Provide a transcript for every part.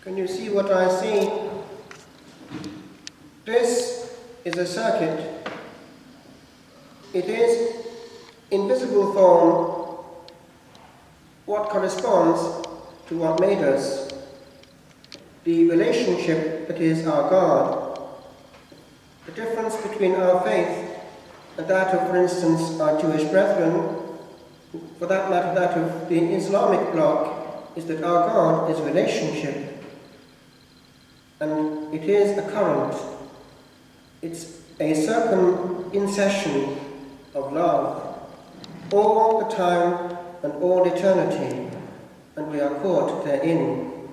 Can you see what I see? This is a circuit. It is in visible form what corresponds to what made us, the relationship that is our God. The difference between our faith and that of, for instance, our Jewish brethren, for that matter that of the Islamic bloc, is that our God is relationship. And it is a current. It's a circum-incession of love, all the time and all eternity, and we are caught therein.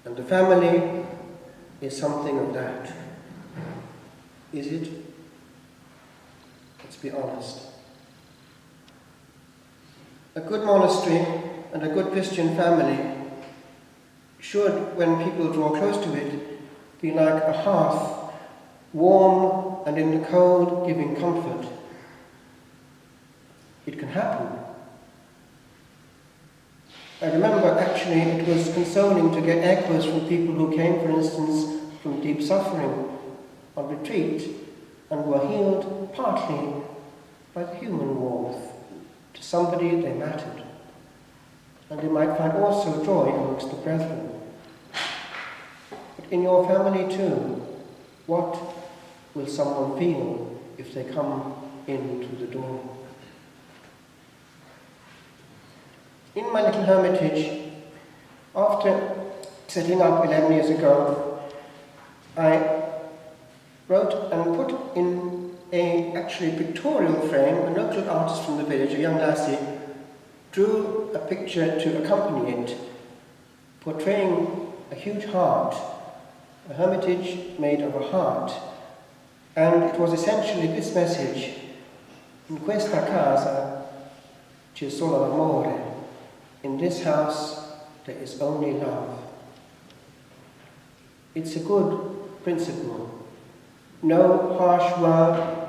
And the family is something of that. Is it? Let's be honest. A good monastery and a good Christian family should, when people draw close to it, be like a hearth, warm and in the cold giving comfort. It can happen. I remember actually it was consoling to get echoes from people who came, for instance, from deep suffering on retreat and were healed partly by the human warmth. To somebody they mattered. And they might find also joy amongst the brethren. But in your family too, what will someone feel if they come into the door? In my little hermitage, after setting up 11 years ago, I wrote and put in a actually pictorial frame. A local artist from the village, a young lassie, drew a picture to accompany it, portraying a huge heart, a hermitage made of a heart. And it was essentially this message: in questa casa c'è solo amore. In this house there is only love. It's a good principle. No harsh word.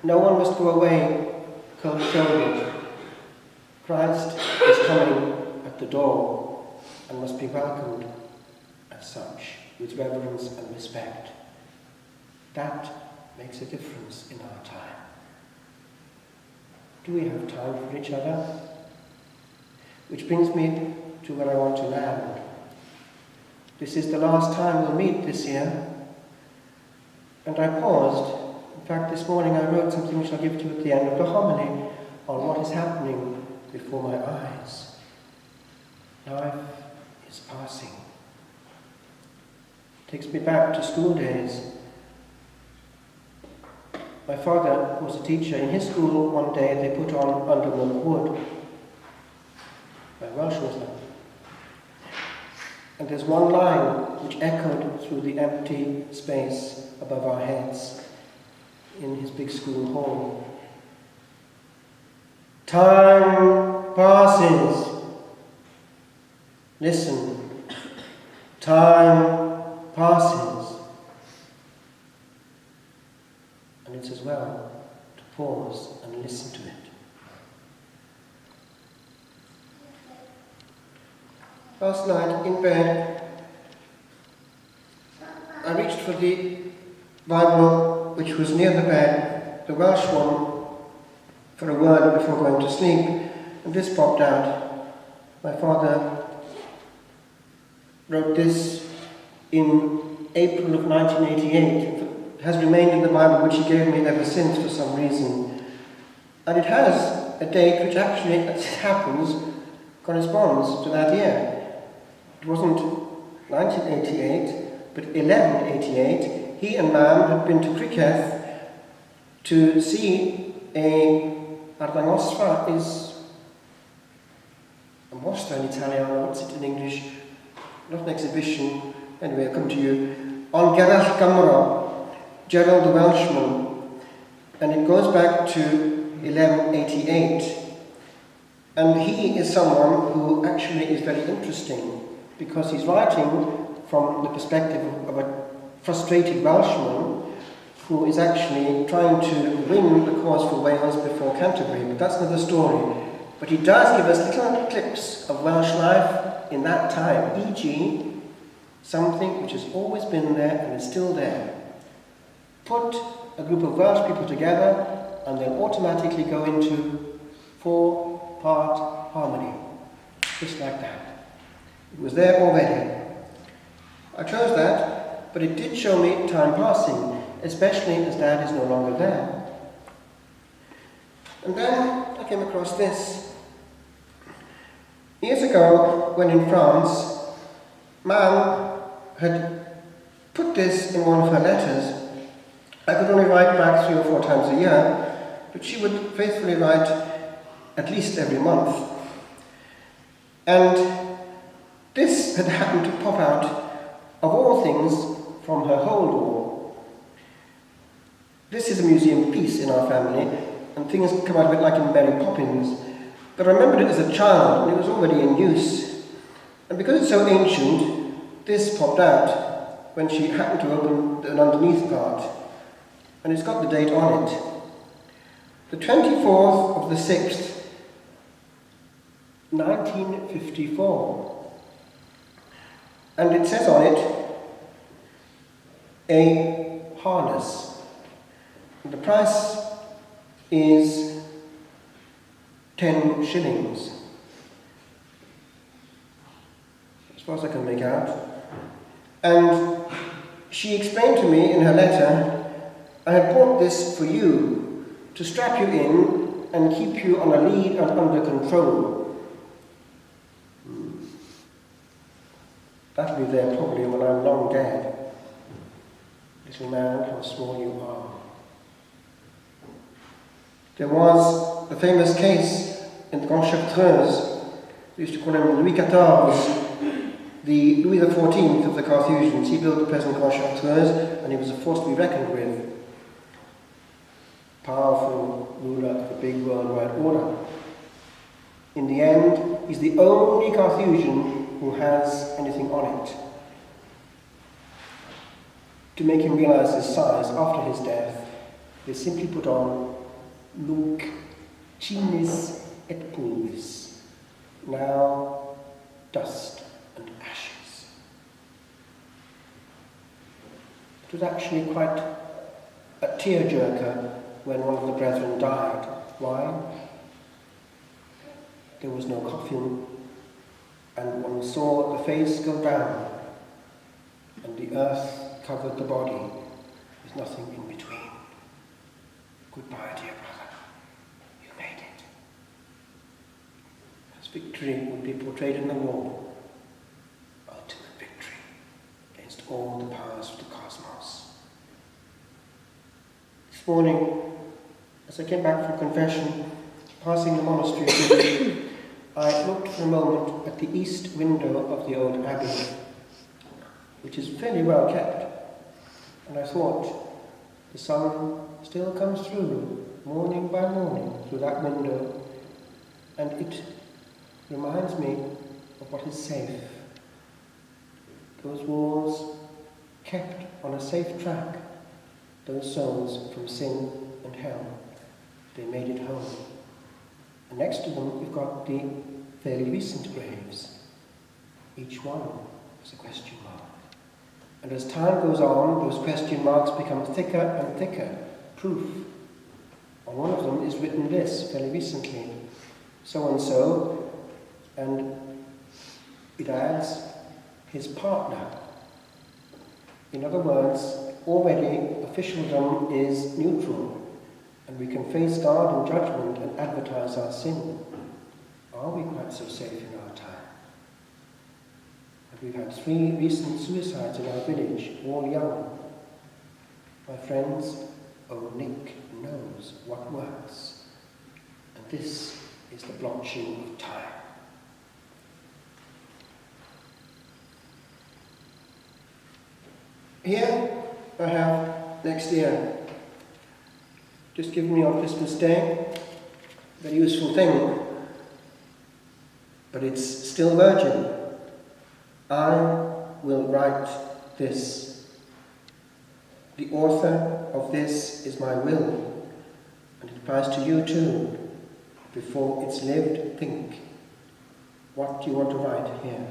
No one must go away cold-shouldered. Christ is coming at the door and must be welcomed as such, with reverence and respect. That makes a difference in our time. Do we have time for each other? Which brings me to where I want to land. This is the last time we'll meet this year, and I paused. In fact, this morning I wrote something which I'll give to you at the end of the homily on what is happening before my eyes. Life is passing. It takes me back to school days. My father was a teacher. In his school one day they put on Undermilk Wood. My Welsh was that. And there's one line which echoed through the empty space above our heads in his big school hall. Time passes. Listen. Time passes. And it's as well to pause and listen to it. Last night in bed, I reached for the Bible which was near the bed, the Welsh one, for a word before going to sleep, and this popped out. My father wrote this in April of 1988. It has remained in the Bible, which he gave me ever since for some reason. And it has a date which actually, as it happens, corresponds to that year. It wasn't 1988, but 1188. He and Mam had been to Criceth to see a Arddangosfa is a mostra in Italiano, what's it in English? Not an exhibition, anyway, I'll come to you. On Gerald Gymro, Gerald the Welshman, and it goes back to 1188. And he is someone who actually is very interesting, because he's writing from the perspective of a frustrated Welshman who is actually trying to win the cause for Wales before Canterbury, but that's another story. But he does give us little clips of Welsh life in that time, e.g. something which has always been there and is still there. Put a group of Welsh people together and they'll automatically go into 4-part harmony, just like that. It was there already. I chose that, but it did show me time passing, especially as Dad is no longer there. And then I came across this. Years ago, when in France, Mam had put this in one of her letters. I could only write back 3 or 4 times a year, but she would faithfully write at least every month. And this had happened to pop out, of all things, from her hold wall. This is a museum piece in our family, and things come out of it like in Mary Poppins. But I remembered it as a child, and it was already in use. And because it's so ancient, this popped out when she happened to open an underneath part. And it's got the date on it. The 24th of the 6th, 1954. And it says on it, a harness. And the price is 10 shillings. As far as I can make out. And she explained to me in her letter, I had bought this for you, to strap you in and keep you on a lead and under control. That'll be there probably when I'm long dead. Little man, how small you are. There was the famous case in Grand Chartreuse. We used to call him Louis XIV, the Louis XIV of the Carthusians. He built the present Grand Chartreuse, and he was a force to be reckoned with. Powerful ruler of a big worldwide order. In the end, he's the only Carthusian who has anything on it. To make him realize his size after his death, they simply put on Nunc cinis et pulvis, now dust and ashes. It was actually quite a tearjerker when one of the brethren died. Why? There was no coffin, and one saw the face go down, and the earth covered the body, with nothing in between. Goodbye, dear brother. You made it. As victory would be portrayed in the wall, ultimate victory against all the powers of the cosmos. This morning, as I came back from confession, passing the monastery, I looked for a moment at the east window of the old abbey, which is fairly well kept, and I thought, the sun still comes through, morning by morning, through that window, and it reminds me of what is safe. Those walls kept on a safe track, those souls from sin and hell. They made it home. And next to them we've got the fairly recent graves. Each one is a question mark. And as time goes on, those question marks become thicker and thicker. Proof. On one of them is written this, fairly recently, so-and-so, and it adds his partner. In other words, already officialdom is neutral, and we can face God in judgment and advertise our sin. Are we quite so safe in our time? And we've had 3 recent suicides in our village, all young. My friends, oh, Nick knows what works. And this is the blotching of time. Here I have next year, just given me on Christmas Day, a very useful thing, but it's still virgin. I will write this. The author of this is my will, and it applies to you too. Before it's lived, think. What do you want to write here?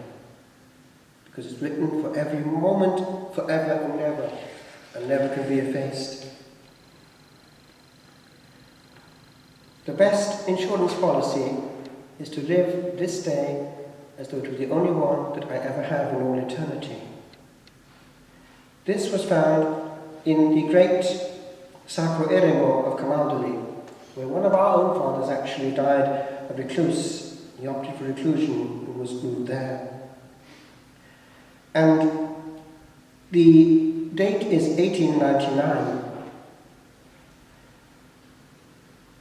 because it's written for every moment, forever and never can be effaced. The best insurance policy is to live this day as though it was the only one that I ever have in all eternity. This was found in the great Sacro Eremo of Camaldoli, where one of our own fathers actually died a recluse. He opted for reclusion and was moved there. And the date is 1899.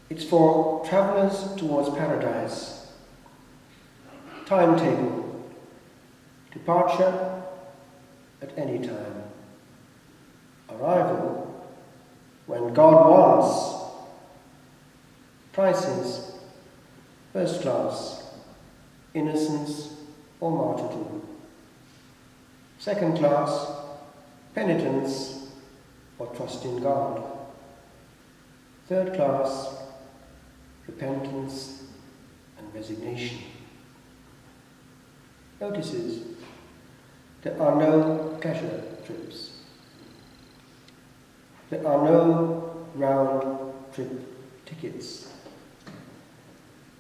It's for travellers towards paradise. Timetable: departure at any time. Arrival when God wants. Prices: first class, innocence or martyrdom. Second class, penitence or trust in God. Third class, repentance and resignation. Notices: there are no pleasure trips. There are no round trip tickets.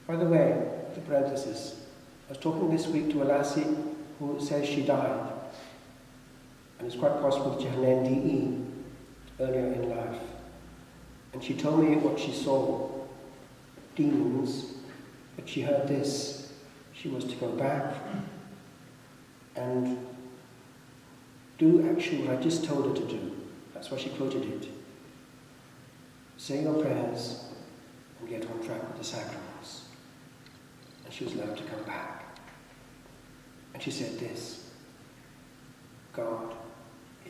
By the way, the parenthesis, I was talking this week to a lassie who says she died, and it's quite possible that she had an NDE earlier in life. And she told me what she saw: demons, but she heard this: she was to go back and do actually what I just told her to do. That's why she quoted it. Say your prayers and get on track with the sacraments. And she was allowed to come back. And she said this: God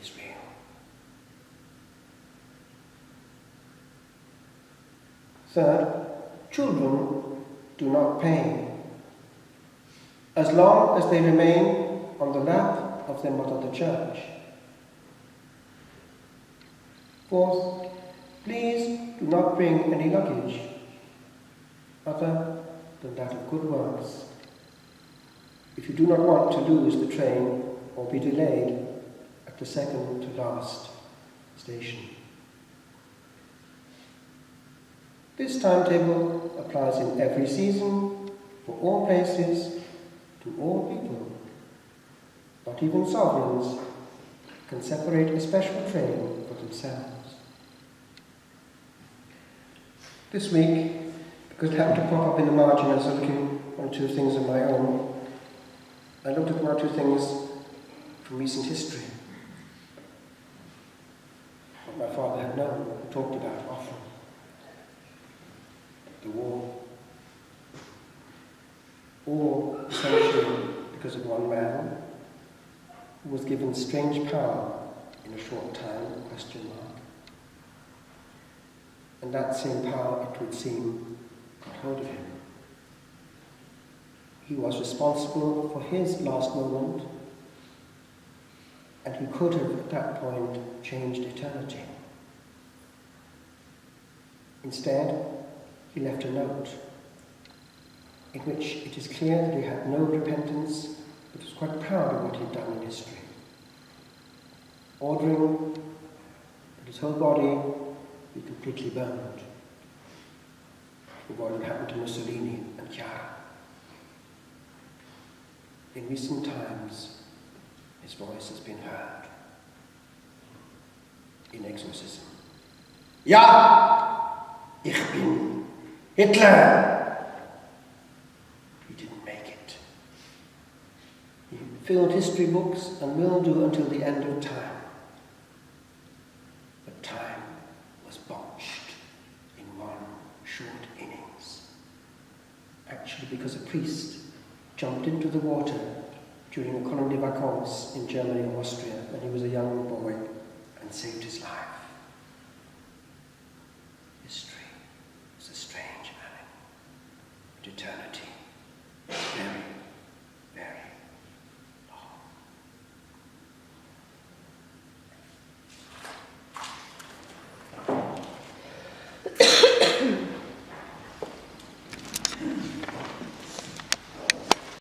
is real. Third, children do not pay, as long as they remain on the lap of their mother the church. Fourth, please do not bring any luggage other than that of good works, if you do not want to lose the train or be delayed at the second to last station. This timetable applies in every season, for all places, to all people. Not even sovereigns can separate a special train for themselves. This week, because it happened to pop up in the margin as I was looking at one or two things of my own, I looked at one or two things from recent history. What my father had known and talked about often. The war. All essentially because of one man who was given strange power in a short time, question mark. And that same power, it would seem, got hold of him. He was responsible for his last moment, and he could have at that point changed eternity. Instead, he left a note in which it is clear that he had no repentance, but was quite proud of what he'd done in history, ordering that his whole body be completely burned, for what had happened to Mussolini and Chiara. In recent times, his voice has been heard in exorcism. Ja, ich bin Hitler. He didn't make it. He filled history books and will do until the end of time. But time was botched in one short innings. Actually, because a priest jumped into the water during a colonie de vacances in Germany or Austria when he was a young boy and saved his life. History is a strange animal, but eternity